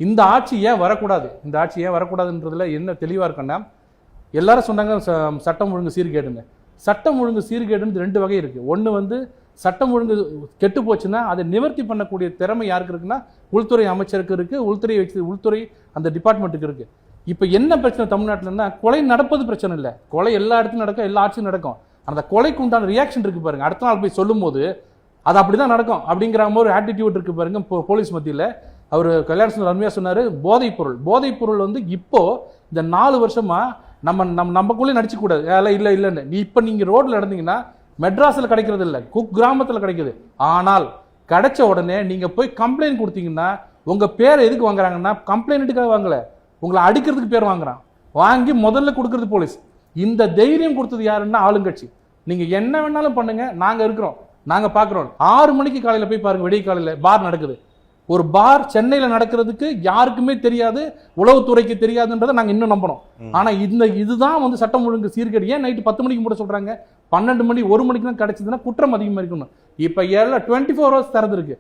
இந்த ஆட்சி ஏன் வரக்கூடாது, இந்த ஆட்சி ஏன் வரக்கூடாதுன்றதுல என்ன தெளிவாக இருக்குன்னா, எல்லாரும் சொன்னாங்க சட்டம் ஒழுங்கு சீர்கேடுன்னு. சட்டம் ஒழுங்கு சீர்கேடுன்னு 2 வகை இருக்குது. ஒன்று வந்து சட்டம் ஒழுங்கு கெட்டு போச்சுன்னா அதை நிவர்த்தி பண்ணக்கூடிய திறமை யாருக்கு இருக்குன்னா உள்துறை அமைச்சருக்கு இருக்குது, உள்துறை அந்த டிபார்ட்மெண்ட்டுக்கு இருக்குது. இப்போ என்ன பிரச்சனை தமிழ்நாட்டில்னா, கொலை நடப்பது பிரச்சனை இல்லை, கொலை எல்லா இடத்துலையும் நடக்கும், எல்லா ஆட்சியும் நடக்கும். அந்த கொலைக்கு உண்டான ரியாக்ஷன் இருக்கு பாருங்க, அடுத்த நாள் போய் சொல்லும் போது அது அப்படிதான் நடக்கும் அப்படிங்கிற ஒரு ஆட்டிடியூட் இருக்கு பாருங்க போலீஸ் மத்தியில். அவர் கல்யாண அருமையாக சொன்னார், போதைப் பொருள் வந்து இப்போ இந்த 4 வருஷமா நமக்குள்ளே நடிச்சு கூடாது, இல்லை இல்லைன்னு. இப்போ நீங்கள் ரோட்டில் நடந்தீங்கன்னா மெட்ராஸில் கிடைக்கிறது இல்லை, குக் கிராமத்தில் கிடைக்குது. ஆனால் கிடைச்ச உடனே நீங்கள் போய் கம்ப்ளைண்ட் கொடுத்தீங்கன்னா உங்கள் பேரை எதுக்கு வாங்குறாங்கன்னா, கம்ப்ளைண்ட்டுக்காக வாங்கலை, உங்களை அடிக்கிறதுக்கு பேர் வாங்குறான். வாங்கி முதல்ல கொடுக்கறது போலீஸ். இந்த தைரியம் கொடுத்தது யாருன்னா ஆளுங்கட்சி. நீங்கள் என்ன வேணாலும் பண்ணுங்க, நாங்கள் இருக்கிறோம், நாங்கள் பார்க்குறோம். 6 மணிக்கு காலையில் போய் பாருங்க, விடிய காலையில் பார் நடக்குது. ஒரு பார் சென்னையில் நடக்கிறதுக்கு யாருக்குமே தெரியாது, உளவுத்துறைக்கு தெரியாதுன்றதை நாங்கள் இன்னும் நம்பணும். ஆனால் இதுதான் வந்து சட்டம் ஒழுங்கு சீர்கேடு. ஏன் நைட்டு 10 மணிக்கு மூட சொல்கிறாங்க, 12 மணி 1 மணிக்கு தான் கிடைச்சதுன்னா குற்றம் அதிகமாக இருக்கணும். இப்போ 24 hours திறந்துருக்கு.